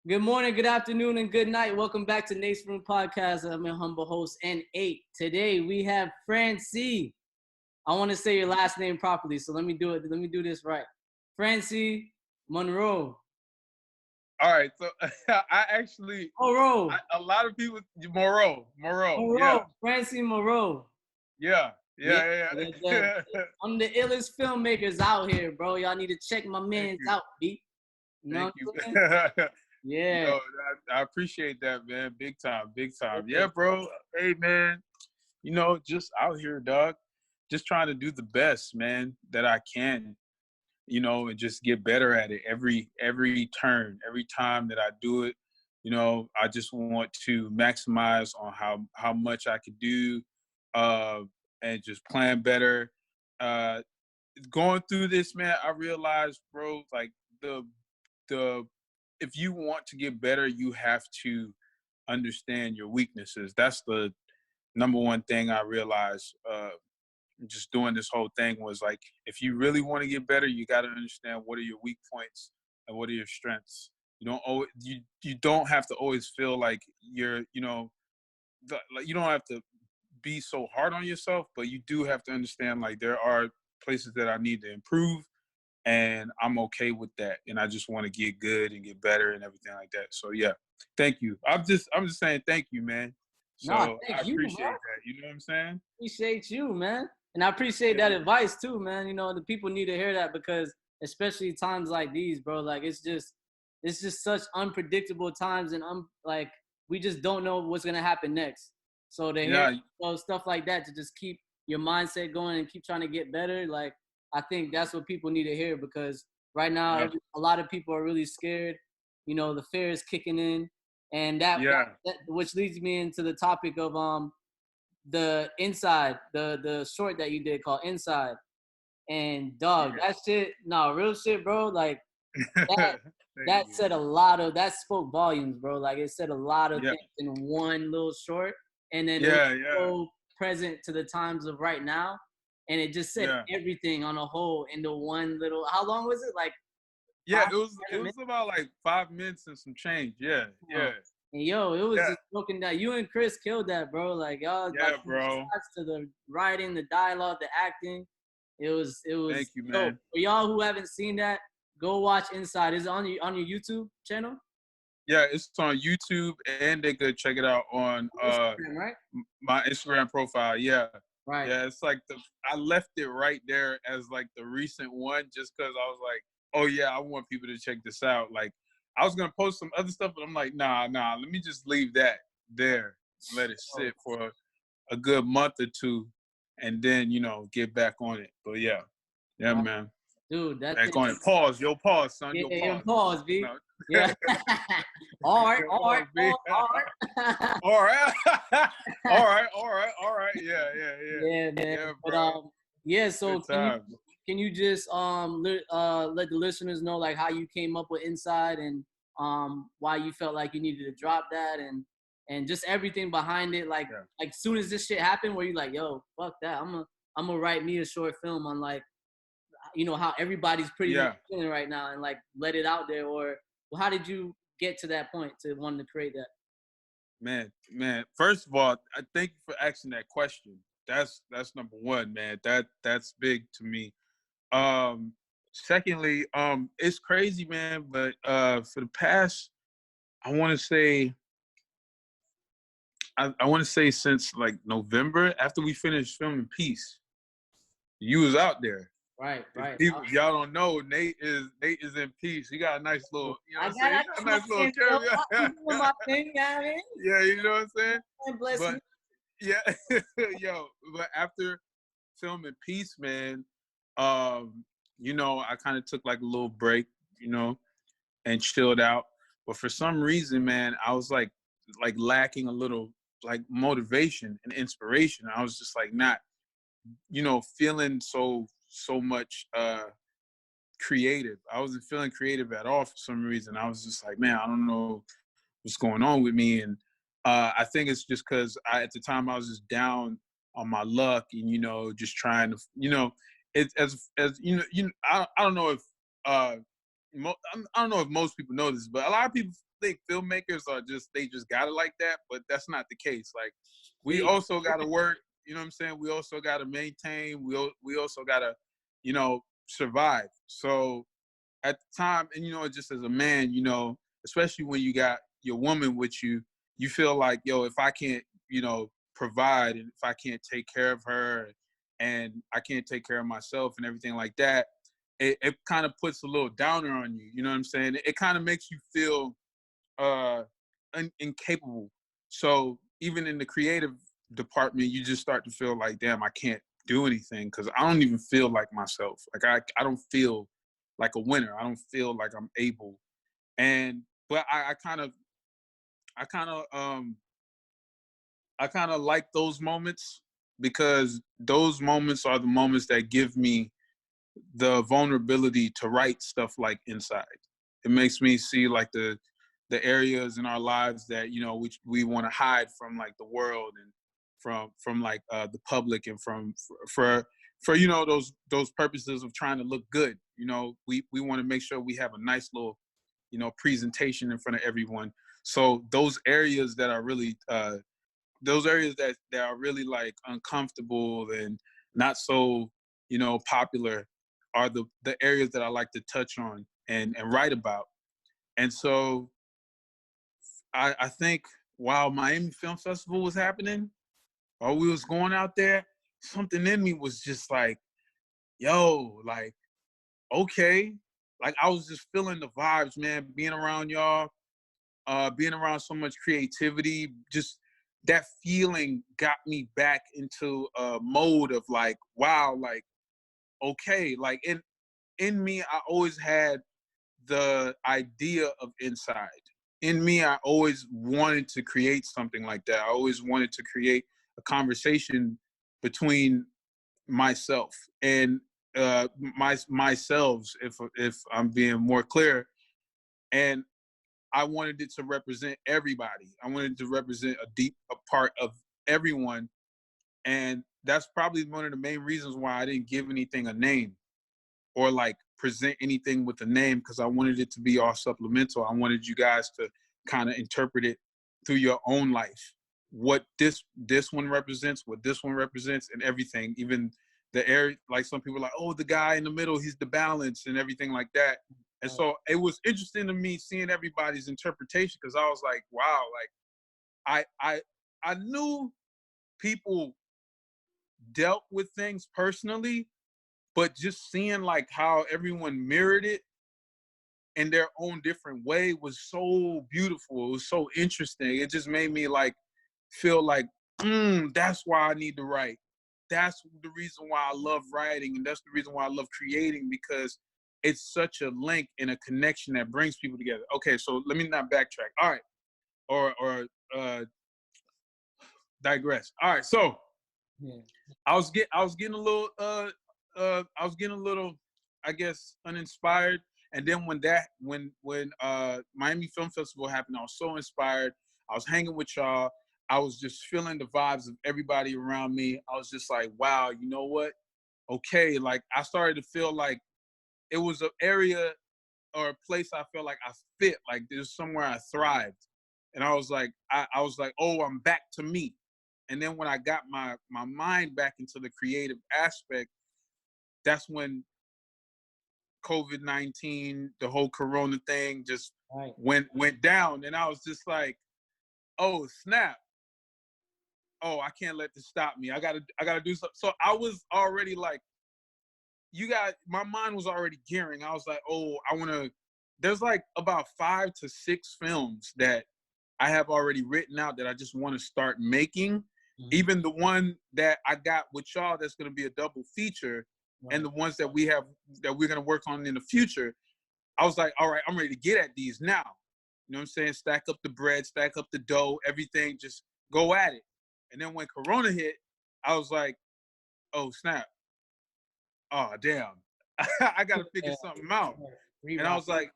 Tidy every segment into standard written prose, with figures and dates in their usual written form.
Good morning, good afternoon, and good night. Welcome back to Nate's Room Podcast. I'm your humble host, N8. Today we have Frantzy. I want to say your last name properly, so let me do it. Let me do this right. Frantzy Moreau. All right, so I actually, Moreau. a lot of people, Moreau, Moreau. Frantzy Moreau. yeah, Yeah, yeah, yeah. I'm the illest filmmakers out here, bro. Y'all need to check my Thank man's you, out, B. You know thank what you. I'm saying? Yeah. Yo, I appreciate that, man. Big time, big time. Yeah. Yeah, bro. Hey, man. Just out here, dog. Just trying to do the best, man, that I can. And just get better at it every turn, every time that I do it. I just want to maximize on how much I could do, uh, and just plan better. Uh, Going through this, man, I realized, bro, like the if you want to get better, you have to understand your weaknesses. That's the number one thing I realized. Just doing this whole thing was like, if you really want to get better, you got to understand what are your weak points and what are your strengths. You don't have to always feel like like you don't have to be so hard on yourself, but you do have to understand like there are places that I need to improve, and I'm okay with that, and I just want to get good and get better and everything like that. So yeah, thank you. I'm just saying thank you, man. Nah, So I thank you, bro. appreciate that. You know what I'm saying? Appreciate you, man. And I appreciate Yeah. that advice too, man. You know, the people need to hear that because especially times like these, bro, like it's just such unpredictable times and like we just don't know what's gonna happen next. So to hear Yeah. stuff like that to just keep your mindset going and keep trying to get better, like I think that's what people need to hear because right now Yeah. a lot of people are really scared. You know, the fear is kicking in, and Yeah. that which leads me into the topic of the inside, the short that you did called Inside. And dog, Yeah. that shit, no, real shit, bro. Like that Thank that you. said a lot of that spoke volumes, bro. Like it said a lot of Yeah. things in one little short. And then it was Yeah. Yeah. so present to the times of right now. And it just said Yeah. everything on a whole into one little how long was it? Like Yeah. five, It 7 was about like 5 minutes and some change. Yeah. minutes? Yeah. And yo, it was Yeah. just broken down. You and Chris killed that, bro. Like y'all, like Yeah, from the bro. shots to the writing, the dialogue, the acting. It was. Thank you, Yo, man. for y'all who haven't seen that, go watch Inside. Is it on your YouTube channel? Yeah, it's on YouTube, and they could check it out on Instagram, right? my Instagram profile. Yeah. Right. Yeah, it's like I left it right there as like the recent one just because I was like, oh yeah, I want people to check this out. Like I was gonna post some other stuff, but I'm like, nah, let me just leave that there, let it Oh, sit for a good month or two, and then get back on it. But yeah, yeah, right. man, Dude, that back thing. on it. Pause, yo, pause, son, Yeah, yo, yeah, pause. pause, B. No, Yeah. All right, all right, pause, B. all right. All right, all right. Yeah, yeah, yeah, Yeah, man. yeah, But bro. yeah. So Good time. can you just let the listeners know like how you came up with Inside and why you felt like you needed to drop that and just everything behind it. Yeah, Like soon as this shit happened, where you like, yo, fuck that. I'm gonna write me a short film on like how everybody's pretty much yeah. feeling right now and like let it out there. Or how did you get to that point to wanting to create that? Man. First of all, I thank you for asking that question. That's number one, man. That's big to me. Secondly, it's crazy, man. But for the past, I want to say, I want to say since like November, after we finished filming Peace, you was out there. Right, right. If y'all don't know, Nate is in Peace. He got a nice little, you know what I I'm saying? got He got a my nice little thing, bro. I'm cameo. doing my thing, you know what I mean? Yeah, you know what I'm saying? Bless But me. yeah, yo, but after filming Peace, man, um, I kind of took like a little break, and chilled out. But for some reason, man, I was like lacking a little like motivation and inspiration. I was just like not, feeling so much creative. I wasn't feeling creative at all for some reason. I was just like, man, I don't know what's going on with me. And I think it's just because at the time I was just down on my luck and just trying to, it as I don't know if I don't know if most people know this, but a lot of people think filmmakers are they just got it like that, but that's not the case. Like, we See, also got to work. You know what I'm saying? We also got to maintain. We also got to, survive. So at the time, and just as a man, especially when you got your woman with you, you feel like, yo, if I can't, provide, and if I can't take care of her, and I can't take care of myself and everything like that, it kind of puts a little downer on you. You know what I'm saying? It kind of makes you feel uh incapable. So even in the creative department, you just start to feel like, damn, I can't do anything because I don't even feel like myself. Like, I don't feel like a winner. I don't feel like I'm able. And but I kind of I kind of like those moments, because those moments are the moments that give me the vulnerability to write stuff like Inside. It makes me see like the areas in our lives that we want to hide from, like, the world, and from like the public, and for those purposes of trying to look good. We want to make sure we have a nice little presentation in front of everyone. So those areas that are really like uncomfortable and not so popular are the areas that I like to touch on and write about. And so I think while Miami Film Festival was happening, while we was going out there, something in me was just like, yo, like, okay. Like, I was just feeling the vibes, man, being around y'all, being around so much creativity. Just that feeling got me back into a mode of like, wow, like, okay. Like, in me, I always had the idea of Inside. In me, I always wanted to create something like that. I always wanted to create a conversation between myself and myself, if I'm being more clear. And I wanted it to represent everybody. I wanted to represent a part of everyone. And that's probably one of the main reasons why I didn't give anything a name, or like present anything with a name, because I wanted it to be all supplemental. I wanted you guys to kind of interpret it through your own life. What this one represents, what this one represents, and everything. Even the area, like some people are like, oh, the guy in the middle, he's the balance and everything like that. And so it was interesting to me seeing everybody's interpretation, because I was like, wow, like I knew people dealt with things personally, but just seeing like how everyone mirrored it in their own different way was so beautiful. It was so interesting. It just made me like feel like, that's why I need to write. That's the reason why I love writing, and that's the reason why I love creating, because it's such a link and a connection that brings people together. Okay, so let me not backtrack. All right, or digress. All right, so yeah. I was getting a little I was getting a little, I guess, uninspired. And then when Miami Film Festival happened, I was so inspired. I was hanging with y'all. I was just feeling the vibes of everybody around me. I was just like, wow, you know what? Okay, like, I started to feel like it was an area or a place I felt like I fit, like there's somewhere I thrived. And I was like, oh, I'm back to me. And then when I got my mind back into the creative aspect, that's when COVID-19, the whole Corona thing, just Right. went down. And I was just like, oh snap. Oh, I can't let this stop me. I gotta do something. So I was already like, my mind was already gearing. I was like, oh, there's like about 5 to 6 films that I have already written out that I just want to start making. Mm-hmm. Even the one that I got with y'all that's going to be a double feature, right, and the ones that we're going to work on in the future. I was like, all right, I'm ready to get at these now. You know what I'm saying? Stack up the bread, stack up the dough, everything, just go at it. And then when Corona hit, I was like, oh, snap. Oh, damn. I got to figure something out. And I was like,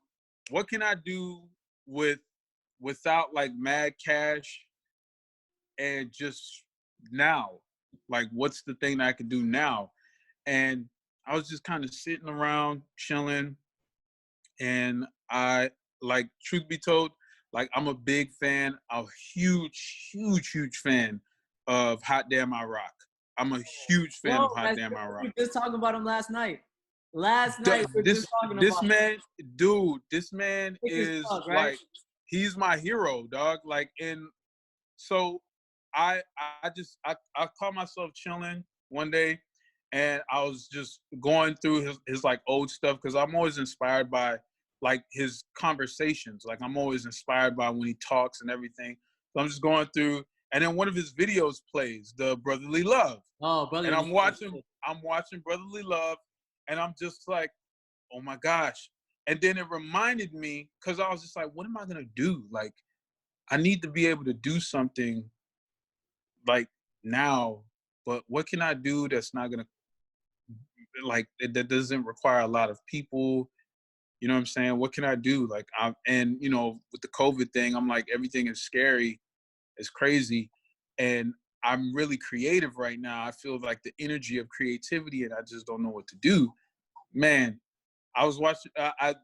what can I do without like mad cash, and just now? Like, what's the thing that I can do now? And I was just kind of sitting around, chilling, And I, like, truth be told, like, I'm a big fan, a huge fan of Hot Damn I Rock. I'm a huge fan Bro, of Hot that's Damn I we Rock. were just talking about him last night. Last night we were just talking This about man, dude, this man thick as is fuck, right? like, he's my hero, dog. Like, and so I caught myself chilling one day, and I was just going through his like old stuff, because I'm always inspired by like his conversations. Like, I'm always inspired by when he talks and everything. So I'm just going through, and then one of his videos plays, the Brotherly Love, Oh, brother. and I'm watching Brotherly Love, and I'm just like, oh my gosh. And then it reminded me, because I was just like, what am I gonna do? Like, I need to be able to do something like now, but what can I do that's not gonna, like, that doesn't require a lot of people? You know what I'm saying? What can I do? Like, and with the COVID thing, I'm like, everything is scary, it's crazy, and I'm really creative right now. I feel like the energy of creativity, and I just don't know what to do. Man, I was watching.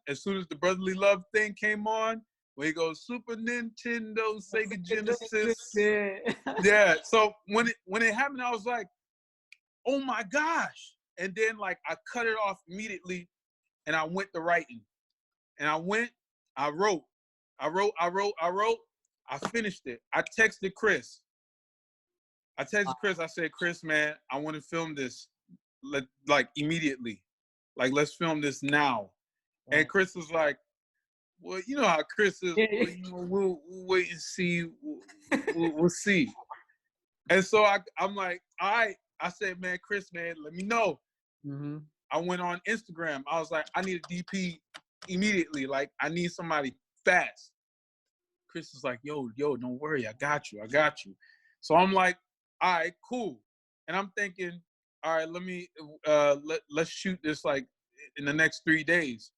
As soon as the Brotherly Love thing came on, where he goes Super Nintendo, Sega Genesis. Yeah. Yeah. So when it happened, I was like, oh my gosh. And then, like, I cut it off immediately, and I went to writing. And I wrote, I finished it. I texted Chris. I said, Chris, man, I want to film this, like, immediately. Like, let's film this now. And Chris was like, well, you know how Chris is. Well, we'll wait and see. We'll see. And so I'm like, all right. I said, man, Chris, man, let me know. Mm-hmm. I went on Instagram. I was like, I need a DP immediately. Like, I need somebody fast. Chris is like, yo, don't worry. I got you. So I'm like, all right, cool. And I'm thinking, all right, let's shoot this like in the next 3 days.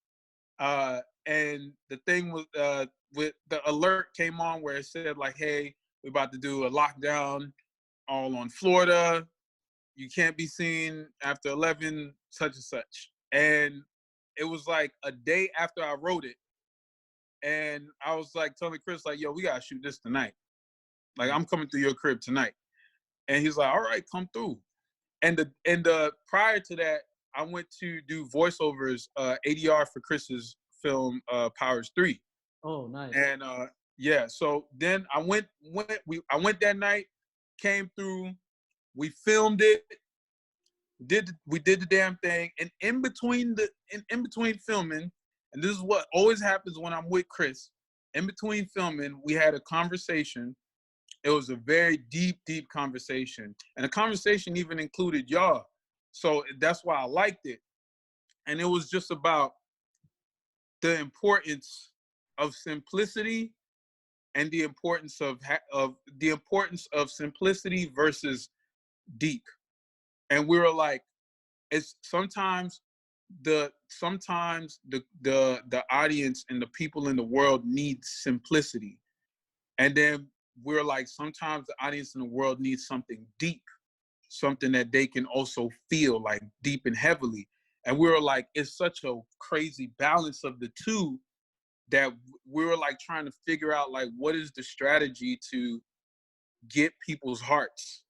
And the thing with the alert came on where it said like, hey, we're about to do a lockdown all on Florida. You can't be seen after 11, such and such. And it was like a day after I wrote it. And I was like telling Chris, like, yo, we gotta shoot this tonight. Like, I'm coming through your crib tonight. And he's like, all right, come through. And the prior to that, I went to do voiceovers, ADR for Chris's film Powers 3. Oh, nice. And yeah, so then I went that night, came through, we filmed it, we did the damn thing, and in between filming, and this is what always happens when I'm with Chris, in between filming, we had a conversation. It was a very deep conversation, and the conversation even included y'all. So that's why I liked it. And it was just about the importance of simplicity, and the importance of simplicity versus deep. And we were like, it's sometimes the audience and the people in the world need simplicity. And then we're like, sometimes the audience in the world needs something deep, something that they can also feel like deep and heavily. And we were like, it's such a crazy balance of the two, that we were like trying to figure out like, what is the strategy to get people's hearts?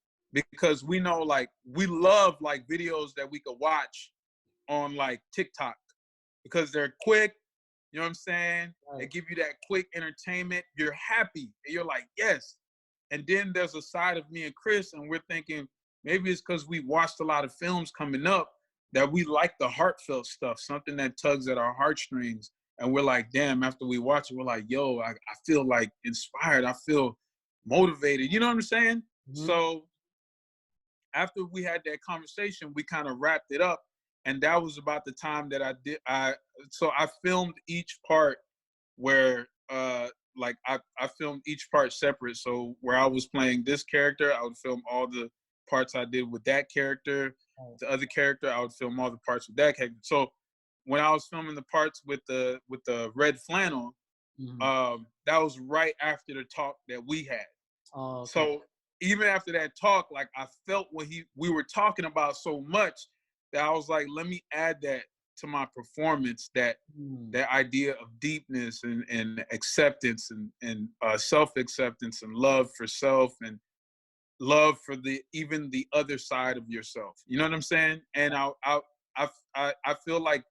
Because we know, like, we love like videos that we could watch on like TikTok, because they're quick, you know what I'm saying? Right. They give you that quick entertainment. You're happy, and you're like, yes. And then there's a side of me and Chris, and we're thinking, maybe it's because we watched a lot of films coming up, that we like the heartfelt stuff, something that tugs at our heartstrings. And we're like, damn, after we watch it, we're like, yo, I feel like inspired. I feel motivated. You know what I'm saying? Mm-hmm. So after we had that conversation, we kind of wrapped it up. And that was about the time that I filmed each part where like I filmed each part separate. So where I was playing this character, I would film all the parts I did with that character. The other character, I would film all the parts with that character. So when I was filming the parts with the red flannel, that was right after the talk that we had. Oh, okay. So even after that talk, like, I felt what we were talking about so much, that I was like, let me add that to my performance that that idea of deepness and acceptance and self-acceptance and love for self and love for even the other side of yourself. You know what I'm saying? And I feel like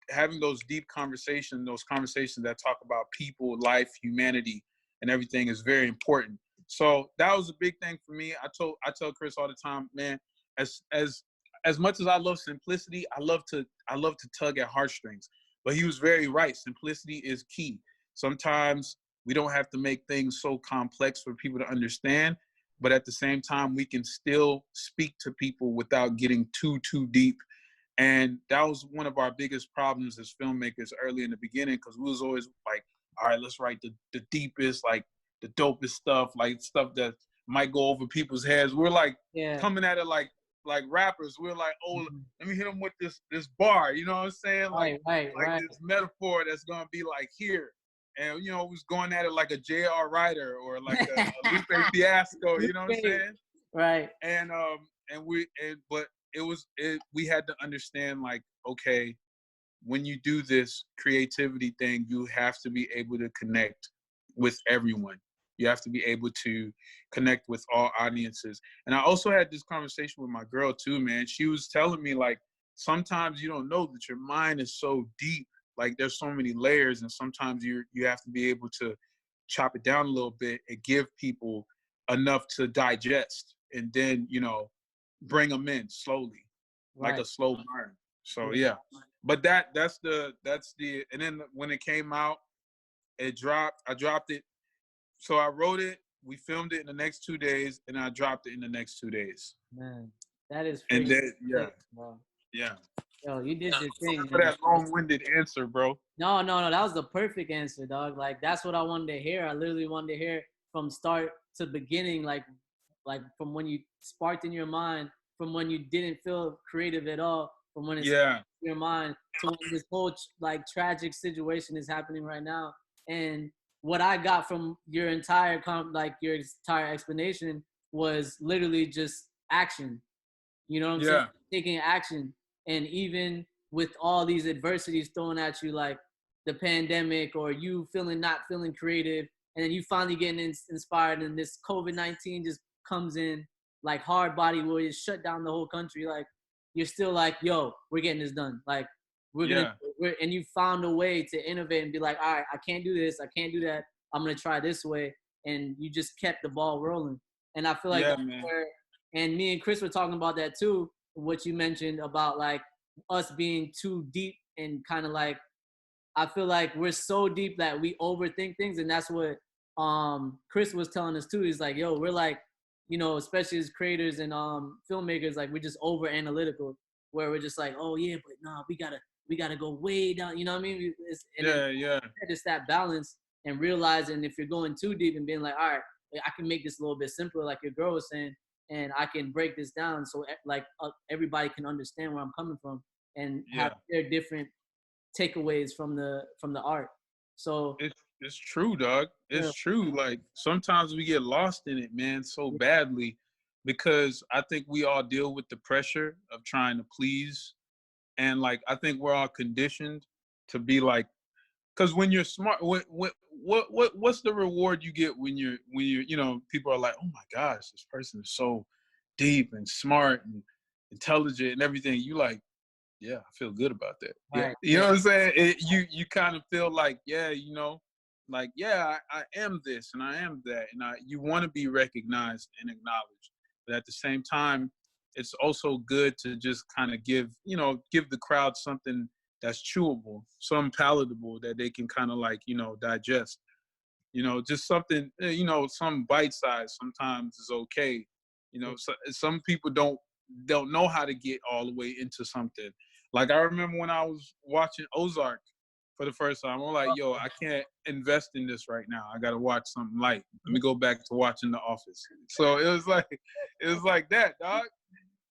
having those deep conversations, those conversations that talk about people, life, humanity, and everything is very important. So that was a big thing for me. I tell Chris all the time, man, as much as I love simplicity, I love to tug at heartstrings. But he was very right. Simplicity is key. Sometimes we don't have to make things so complex for people to understand, but at the same time, we can still speak to people without getting too deep. And that was one of our biggest problems as filmmakers early in the beginning, because we was always like, all right, let's write the deepest, like the dopest stuff, like stuff that might go over people's heads. We're like coming at it like rappers. We're like, oh, let me hit them with this bar. You know what I'm saying? Like this metaphor that's gonna be like here. And you know, was going at it like a J.R. Writer or like a Lupe Fiasco. You know what I'm saying? Right. But we had to understand, like, okay, when you do this creativity thing, you have to be able to connect with everyone. You have to be able to connect with all audiences. And I also had this conversation with my girl too, man. She was telling me, like, sometimes you don't know that your mind is so deep. Like, there's so many layers, and sometimes you have to be able to chop it down a little bit and give people enough to digest, and then, you know, bring them in slowly, like a slow burn. So yeah, but that's the and then when it came out, I dropped it. So I wrote it, we filmed it in the next 2 days, and I dropped it in the next 2 days. Man, that is and freaking then bro. yeah. Yo, you did your thing, For man. that long-winded answer, bro. No, that was the perfect answer, dog. Like, that's what I wanted to hear. I literally wanted to hear from start to beginning, like from when you sparked in your mind, from when you didn't feel creative at all, from when it's in your mind to when this whole like tragic situation is happening right now. And what I got from your entire your entire explanation was literally just action. You know what I'm saying? Taking action. And even with all these adversities thrown at you, like the pandemic, or you not feeling creative, and then you finally getting inspired, and this COVID-19 just comes in like hard body where it shut down the whole country. Like, you're still like, yo, we're getting this done. Like, and you found a way to innovate and be like, all right, I can't do this, I can't do that, I'm gonna try this way. And you just kept the ball rolling. And I feel like that's where, and me and Chris were talking about that too, what you mentioned about like us being too deep, and kind of like, I feel like we're so deep that we overthink things. And that's what Chris was telling us too. He's like, yo, we're like, you know, especially as creators and filmmakers, like, we're just over analytical, where we're just like, oh yeah, but no, we gotta go way down, you know what I mean? It's that balance, and realizing if you're going too deep and being like, all right, I can make this a little bit simpler, like your girl was saying, and I can break this down so like everybody can understand where I'm coming from, and have their different takeaways from the art. So it's true, dog. It's true. Like, sometimes we get lost in it, man, so badly, because I think we all deal with the pressure of trying to please, and like, I think we're all conditioned to be like, because when you're smart, what's the reward you get when you're you know, people are like, oh my gosh, this person is so deep and smart and intelligent and everything. You like, yeah, I feel good about that. Yeah, you know what I'm saying? You kind of feel like, yeah, you know, like, yeah, I am this and I am that, and you want to be recognized and acknowledged, but at the same time, it's also good to just kind of give the crowd something that's chewable, some palatable that they can kind of like, you know, digest. You know, just something, you know, some bite size sometimes is okay. You know, so, some people don't know how to get all the way into something. Like, I remember when I was watching Ozark for the first time, I'm like, yo, I can't invest in this right now. I got to watch something light. Let me go back to watching The Office. So it was like that, dog.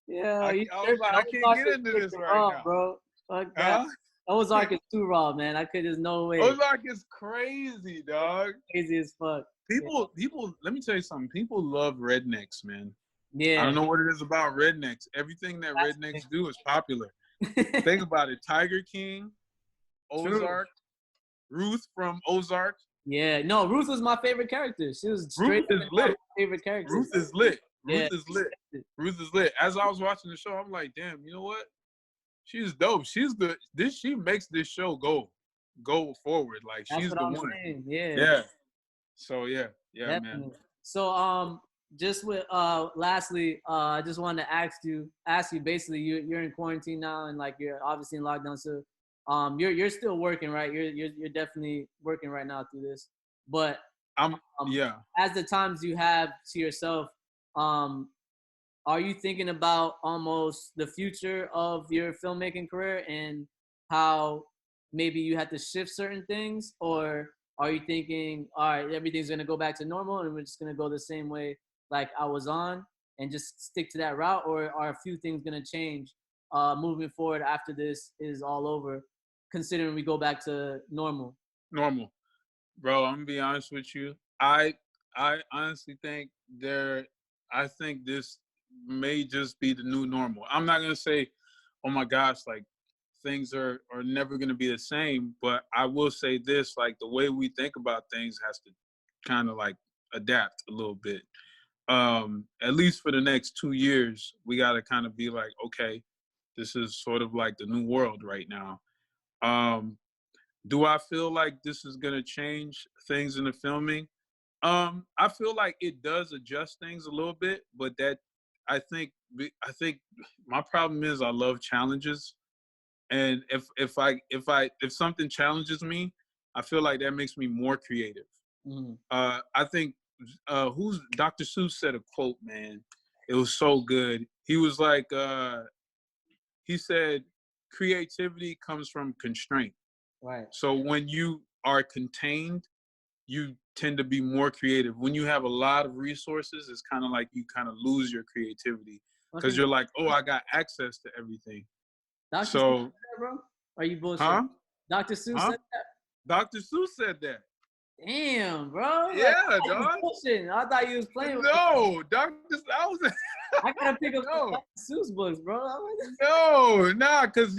Yeah, I was like, I can't get into this right now, bro. Fuck that. Ozark is too raw, man. There's no way. Ozark is crazy, dog. Crazy as fuck. People, let me tell you something. People love rednecks, man. Yeah. I don't know what it is about rednecks. Everything that rednecks do is popular. Think about it. Tiger King, True. Ozark, Ruth from Ozark. Yeah, no, Ruth was my favorite character. She was Ruth straight up is and down lit. my favorite character. Ruth is lit. Yeah. Ruth is lit. Ruth is lit. As I was watching the show, I'm like, damn, you know what? She's dope. She makes this show go forward. Like That's she's what the I'm one. saying. Yeah, Yeah. So yeah, man. definitely. So just with lastly, I just wanted to ask you basically you're in quarantine now and like you're obviously in lockdown, so you're still working, right? You're definitely working right now through this. But I'm um yeah. as the times you have to yourself, um are you thinking about almost the future of your filmmaking career and how maybe you had to shift certain things, or are you thinking, all right, everything's gonna go back to normal and we're just gonna go the same way like I was on and just stick to that route, or are a few things gonna change moving forward after this is all over, considering we go back to normal? Normal. Bro, I'm gonna be honest with you. I honestly think I think this may just be the new normal. I'm not gonna say, oh my gosh, like things are never gonna be the same, but I will say this, like the way we think about things has to kind of like adapt a little bit. At least for the next 2 years, we gotta kind of be like, okay, this is sort of like the new world right now. Um, do I feel like this is gonna change things in the filming? I feel like it does adjust things a little bit, but that I think my problem is I love challenges, and if something challenges me, I feel like that makes me more creative. Mm-hmm. I think who's Dr. Seuss said a quote, man. It was so good. He was like, he said, creativity comes from constraint. Right. So when you are contained, you tend to be more creative. When you have a lot of resources, it's kind of like you kind of lose your creativity I because think you're like, oh, I got access to everything. Dr. Seuss said So, that, bro. Are you bullshit? huh? Dr. Seuss Huh? said that. Dr. Seuss said that. Damn, bro. Like, Yeah, I was dog. bullshitting. I thought you was playing with me. No, Dr. I was I gotta pick up some no, Dr. Seuss books, bro. no, nah, because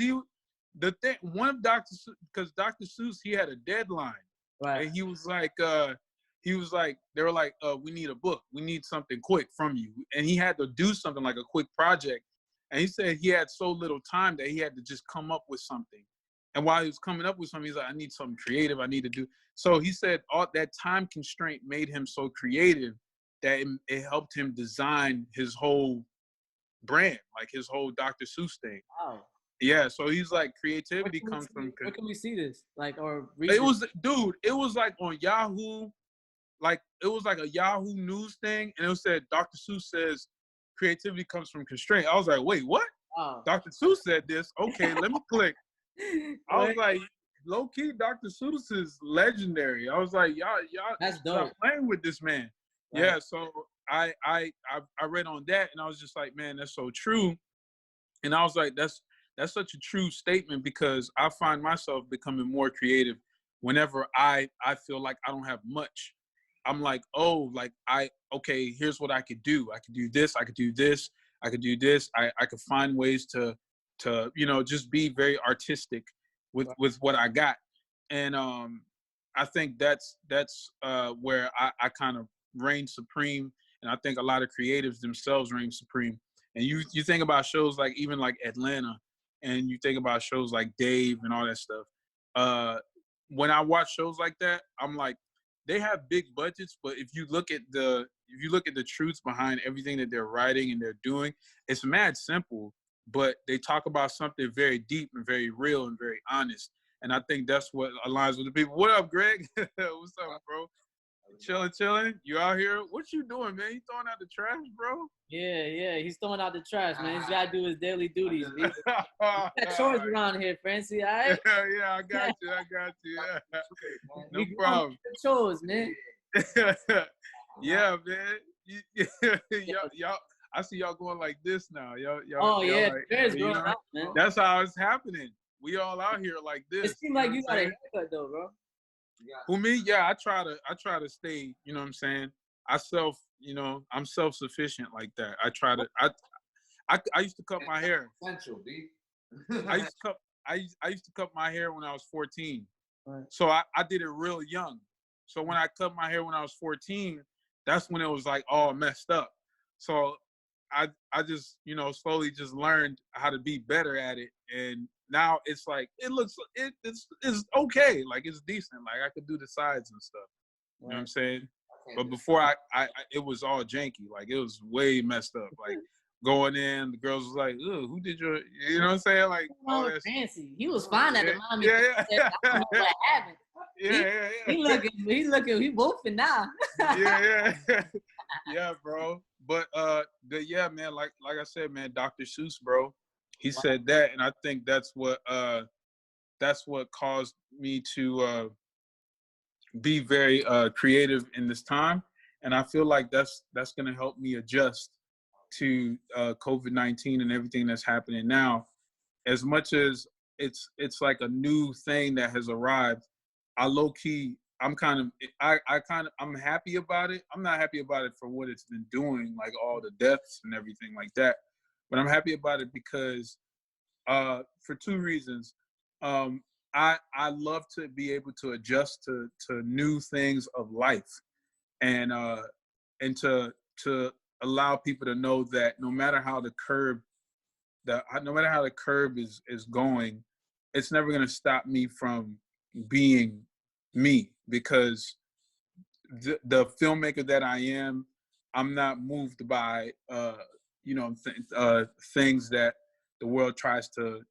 one of because Dr. Seuss, he had a deadline. Right. And he was like, they were like, we need a book. We need something quick from you. And he had to do something like a quick project. And he said he had so little time that he had to just come up with something. And while he was coming up with something, he's like, I need something creative. I need to do. So he said all that time constraint made him so creative that it helped him design his whole brand, like his whole Dr. Seuss thing. Wow. Yeah. So he's like, creativity comes from. Where can we see this? Like, or read It this? was, dude. It was like on Yahoo. Like it was like a Yahoo News thing, and it said Dr. Seuss says creativity comes from constraint. I was like, wait, what? Wow. Dr. Seuss said this. Okay, let me click. I was Wait, like, low key, Dr. Seuss is legendary. I was like, y'all that's stop dope. playing with this man. Right. Yeah, so I read on that, and I was just like, man, that's so true. And I was like, that's such a true statement because I find myself becoming more creative whenever I feel like I don't have much. I'm like, oh, like okay, here's what I could do. I could do this, I could do this, I could do this. I could find ways to just be very artistic with what I got. And I think that's where I kind of reign supreme. And I think a lot of creatives themselves reign supreme. And you think about shows like even like Atlanta, and you think about shows like Dave and all that stuff. When I watch shows like that, I'm like, they have big budgets, but if you look at the truths behind everything that they're writing and they're doing, it's mad simple, but they talk about something very deep and very real and very honest. And I think that's what aligns with the people. What up, Greg? What's up, bro? Chilling. You out here? What you doing, man? You throwing out the trash, bro? Yeah. He's throwing out the trash, man. He's gotta do his daily duties. He's got chores around here, Frantzy. All right. Yeah, I got you. Yeah. No problem. Chores, man. Yeah, man. Y'all, I see y'all going like this now. Y'all Oh yeah, like, bears growing out, man. that's how it's happening. We all out here like this. It seems like you got a haircut though, bro. Who, me? Yeah, I try to stay, you know what I'm saying? I'm self-sufficient like that. I try to I used to cut my hair. Essential, B. I used to cut I used to cut my hair when I was 14. Right. So I did it real young. So when I cut my hair when I was 14, that's when it was like all messed up. So I just, you know, slowly just learned how to be better at it. And now it's like it's okay. Like it's decent. Like I could do the sides and stuff. You know what I'm saying? But before I it was all janky. Like it was way messed up. Like going in, the girls was like, "Ugh, who did your?" You know what I'm saying? Like all that. Frantzy. He was fine at the mommy. Yeah, I don't know what happened. yeah. He wolfing now. Yeah. Yeah, bro. But yeah, man, like I said, man, Dr. Seuss, bro, he said that, and I think that's what caused me to be very creative in this time. And I feel like that's gonna help me adjust to COVID-19 and everything that's happening now. As much as it's like a new thing that has arrived, I low key I'm I'm happy about it. I'm not happy about it for what it's been doing, like all the deaths and everything like that. But I'm happy about it because for two reasons. Um, I love to be able to adjust to new things of life, and to allow people to know that no matter how the curve no matter how the curve is going, it's never going to stop me from being me, because the filmmaker that I am, I'm not moved by things that the world tries to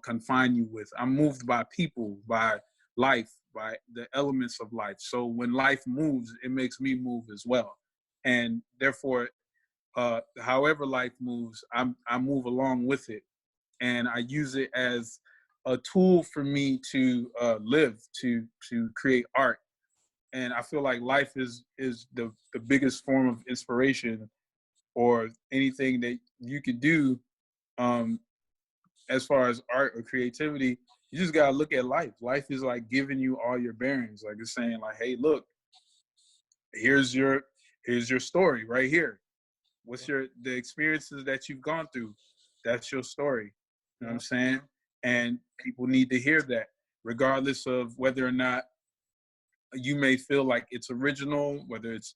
confine you with. I'm moved by people, by life, by the elements of life. So when life moves, it makes me move as well, and therefore, however life moves, I move along with it, and I use it as a tool for me to live, to create art. And I feel like life is the biggest form of inspiration, or anything that you could do, um, as far as art or creativity. You just gotta look at life. Life is like giving you all your bearings. Like it's saying, like, hey, look, here's your story right here. What's the experiences that you've gone through? That's your story. You know what I'm saying? And people need to hear that, regardless of whether or not you may feel like it's original, whether it's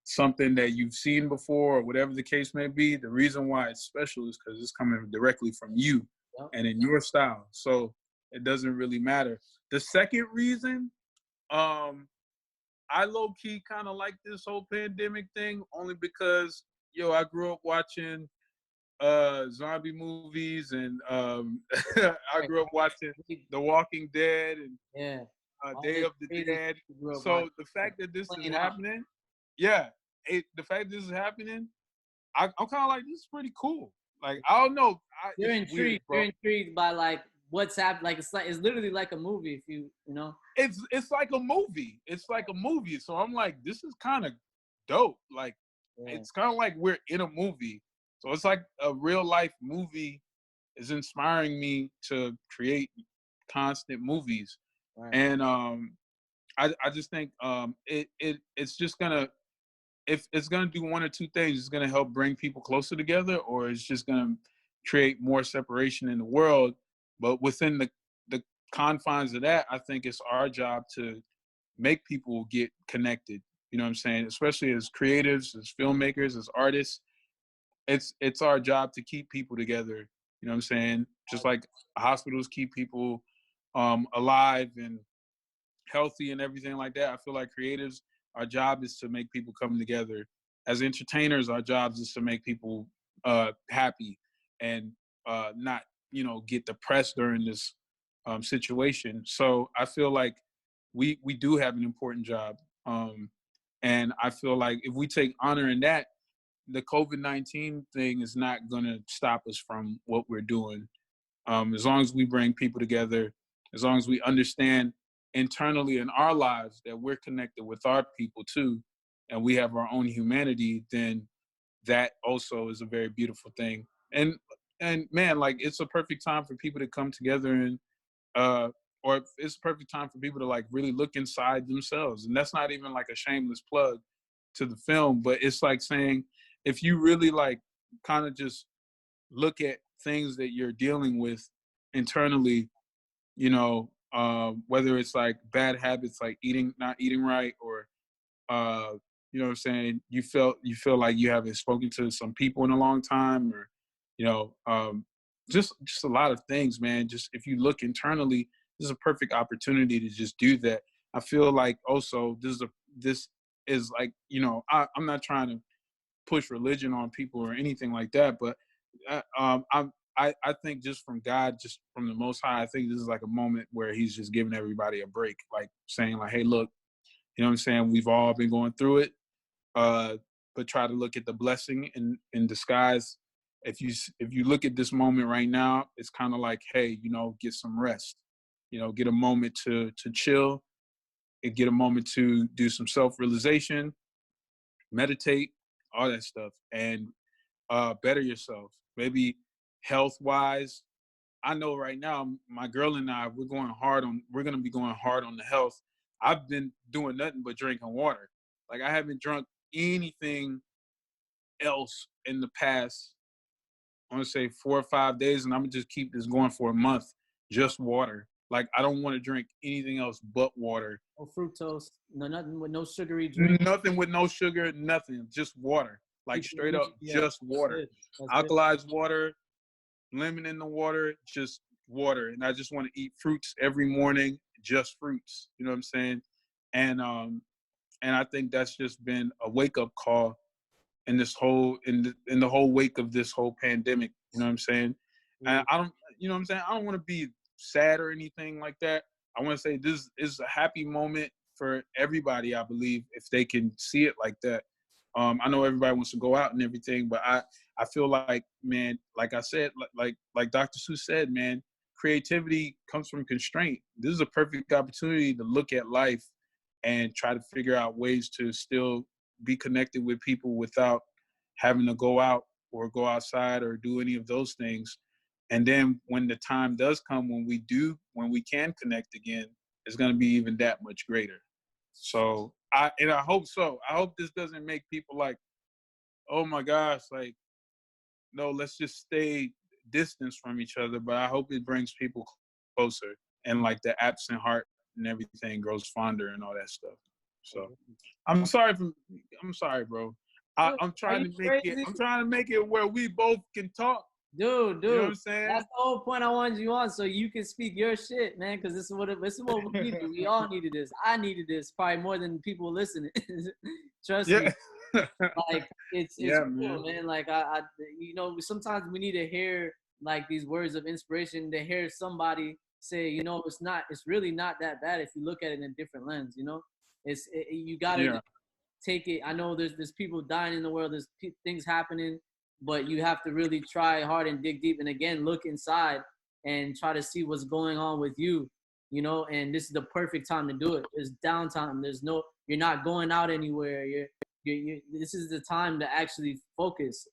something that you've seen before, or whatever the case may be. The reason why it's special is because it's coming directly from you and in your style. So it doesn't really matter. The second reason, I low key kind of like this whole pandemic thing, only because I grew up watching zombie movies, and I grew up watching The Walking Dead and Day of the Dead. So the fact that this is happening, the fact that this is happening, I'm kind of like, this is pretty cool. Like, I don't know. You're intrigued. You're intrigued by like what's happening. Like it's literally like a movie. If you know. It's like a movie. It's like a movie. So I'm like, this is kind of dope. Like, it's kind of like we're in a movie. So it's like a real life movie is inspiring me to create constant movies. Right. And I just think it's just gonna, if it's gonna do one or two things, it's gonna help bring people closer together, or it's just gonna create more separation in the world. But within the confines of that, I think it's our job to make people get connected. You know what I'm saying? Especially as creatives, as filmmakers, as artists, it's our job to keep people together. You know what I'm saying? Just like hospitals keep people alive and healthy and everything like that. I feel like creatives, our job is to make people come together. As entertainers, our jobs is to make people happy and not, get depressed during this situation. So I feel like we do have an important job, and I feel like if we take honor in that, the COVID-19 thing is not going to stop us from what we're doing. As long as we bring people together, as long as we understand internally in our lives that we're connected with our people too, and we have our own humanity, then that also is a very beautiful thing. And man, like, it's a perfect time for people to come together, and or it's a perfect time for people to like really look inside themselves. And that's not even like a shameless plug to the film, but it's like saying, if you really like kind of just look at things that you're dealing with internally, you know, whether it's like bad habits like not eating right, or you know what I'm saying, you feel like you haven't spoken to some people in a long time, or you know, just a lot of things, man. Just if you look internally, this is a perfect opportunity to just do that. I feel like also this is like, you know, I'm not trying to push religion on people or anything like that, but I think just from God, just from the Most High, I think this is like a moment where He's just giving everybody a break, like saying like, hey, look, you know what I'm saying? We've all been going through it, but try to look at the blessing in disguise. If you look at this moment right now, it's kind of like, hey, you know, get some rest, you know, get a moment to chill, and get a moment to do some self-realization, meditate, all that stuff, and better yourself. Maybe health-wise, I know right now, my girl and I, we're gonna be going hard on the health. I've been doing nothing but drinking water. Like I haven't drunk anything else in the past, I want to say 4 or 5 days, and I'm gonna just keep this going for a month. Just water. Like I don't want to drink anything else but water. No fructose, no nothing with no sugary drink. Nothing with no sugar, nothing. Just water. Like Keeping straight up, yeah, just that's water. good. That's good. Alkalized water, lemon in the water, just water. And I just want to eat fruits every morning, just fruits. You know what I'm saying? And I think that's just been a wake up call in this whole in the whole wake of this whole pandemic. You know what I'm saying? And I don't, you know what I'm saying? I don't want to be sad or anything like that. I want to say this is a happy moment for everybody, I believe, if they can see it like that. I know everybody wants to go out and everything, but I feel like, man, like I said, like Dr. Seuss said, man, creativity comes from constraint. This is a perfect opportunity to look at life and try to figure out ways to still be connected with people without having to go out or go outside or do any of those things. And then when the time does come, when we can connect again, it's going to be even that much greater. So I hope so. I hope this doesn't make people like, oh my gosh, like, no, let's just stay distance from each other. But I hope it brings people closer, and like the absent heart and everything grows fonder and all that stuff. So I'm sorry, bro. Dude, I'm are trying you to make it. crazy? I'm trying to make it where we both can talk. Dude, You know what dude, I'm saying? that's the whole point I wanted you on, so you can speak your shit, man. Because this is what we needed. We all needed this. I needed this probably more than people listening. Trust me. Yeah. Like it's Yeah, cool, man. man. Like you know, sometimes we need to hear like these words of inspiration, to hear somebody say, you know, it's really not that bad if you look at it in a different lens. You know, you gotta Yeah. take it. I know there's people dying in the world, there's things happening, but you have to really try hard and dig deep, and again look inside and try to see what's going on with you. You know, and this is the perfect time to do it. There's downtime. You're not going out anywhere. This is the time to actually focus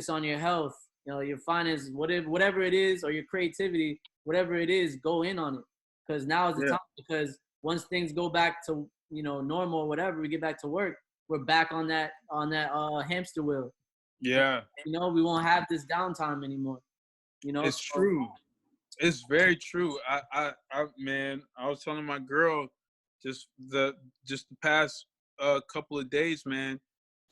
on your health, you know, your finances, whatever it is, or your creativity, whatever it is, go in on it. Because now is the Yeah. time. Because once things go back to, you know, normal or whatever, we get back to work, we're back on that hamster wheel. And, Yeah. you know, we won't have this downtime anymore. You know, It's so true. It's very true. Man, I was telling my girl just the past couple of days, man.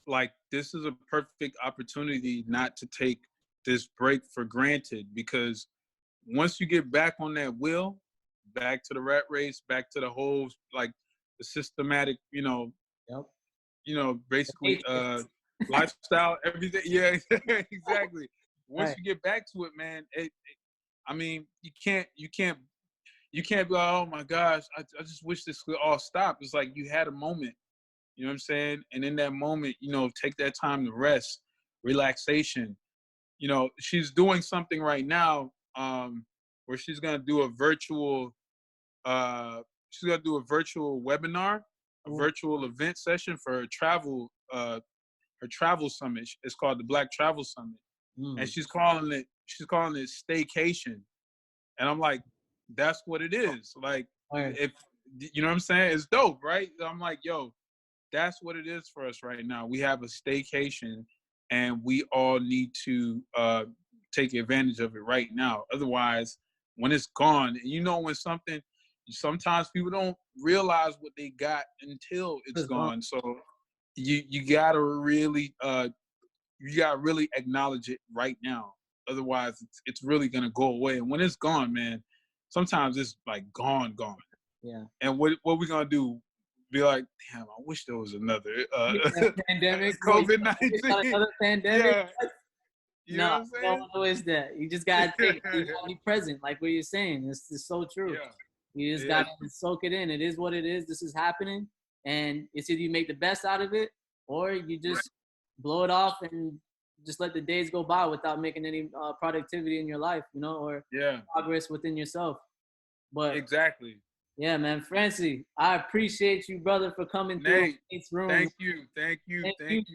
Like this is a perfect opportunity not to take this break for granted, because once you get back on that wheel, back to the rat race, back to the whole like the systematic, yep. basically Matrix. lifestyle, everything. Yeah, exactly. Once Right. you get back to it, man, I mean, you can't be like, oh my gosh, I just wish this could all stop. It's like you had a moment, you know what I'm saying? And in that moment, take that time to rest, relaxation. She's doing something right now, where uh, she's gonna do a virtual webinar, a Mm, virtual event session for her travel summit. It's called the Black Travel Summit. And mm. she's calling it staycation. And I'm like, that's what it is. Like, Right. if you know what I'm saying, it's dope, right? I'm like, yo, that's what it is for us right now. We have a staycation, and we all need to take advantage of it right now. Otherwise, when it's gone, you know, when something, sometimes people don't realize what they got until it's gone. So you gotta really acknowledge it right now. Otherwise, it's really gonna go away. And when it's gone, man, sometimes it's like gone. Yeah. And what we gonna do? Be like, damn, I wish there was another pandemic. COVID-19. Another pandemic. Yeah. You know what I'm saying? No, always that. You just gotta take it. You gotta be present, like what you're saying. It's so true. Yeah. You just gotta soak it in. It is what it is. This is happening, and it's either you make the best out of it, or you just blow it off and just let the days go by without making any productivity in your life, you know, or progress within yourself. But exactly. Yeah, man, Frantzy, I appreciate you, brother, for coming through Nate's room. Thank you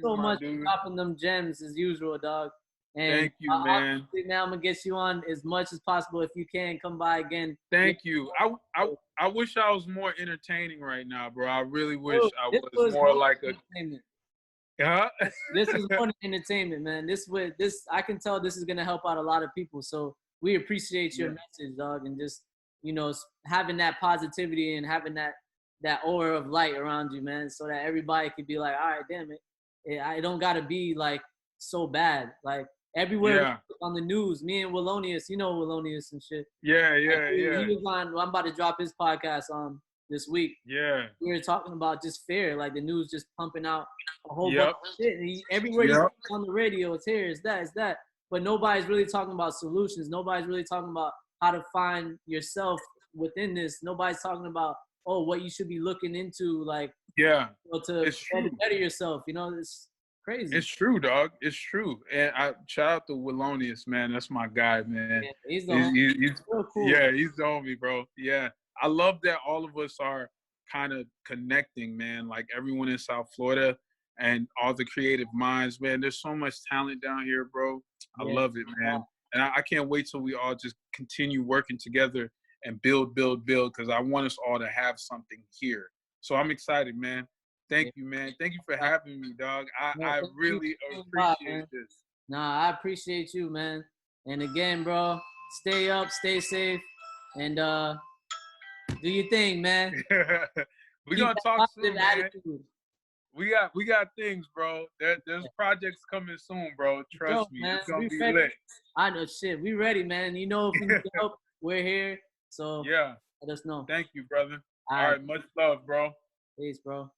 so much dude. for dropping them gems as usual, dog. And thank you, man. Now I'm gonna get you on as much as possible if you can come by again. Thank you. I wish I was more entertaining right now, bro. I really wish I was more like a. This is more than entertainment, man. This I can tell this is gonna help out a lot of people. So we appreciate your message, dog, and just, you know, having that positivity and having that aura of light around you, man, so that everybody could be like, all right, damn it, I don't gotta be like so bad. Like everywhere on the news, me and Willonius, you know Willonius and shit. He was on. I'm about to drop his podcast this week. Yeah. We were talking about just fear, like the news just pumping out a whole bunch of shit. And everywhere you on the radio, it's here, it's that. But nobody's really talking about solutions. Nobody's really talking about how to find yourself within this. Nobody's talking about, what you should be looking into, like, to better yourself. You know, it's crazy. It's true, dog. It's true. And I shout out to Willonius, man. That's my guy, man. Yeah, he's the homie. He's real cool. Yeah, he's the homie, bro. Yeah. I love that all of us are kind of connecting, man. Like everyone in South Florida and all the creative minds, man. There's so much talent down here, bro. I love it, man. And I can't wait till we all just continue working together and build, because I want us all to have something here. So I'm excited, man. Thank you, man. Thank you for having me, dog. I really appreciate this. Nah, I appreciate you, man. And again, bro, stay up, stay safe, and do your thing, man. We're gonna talk soon, man. We got things, bro. There's projects coming soon, bro. Trust me, it's gonna be lit. I know, shit. We ready, man. You know, if we need help, we're here. So let us know. Thank you, brother. All right, much love, bro. Peace, bro.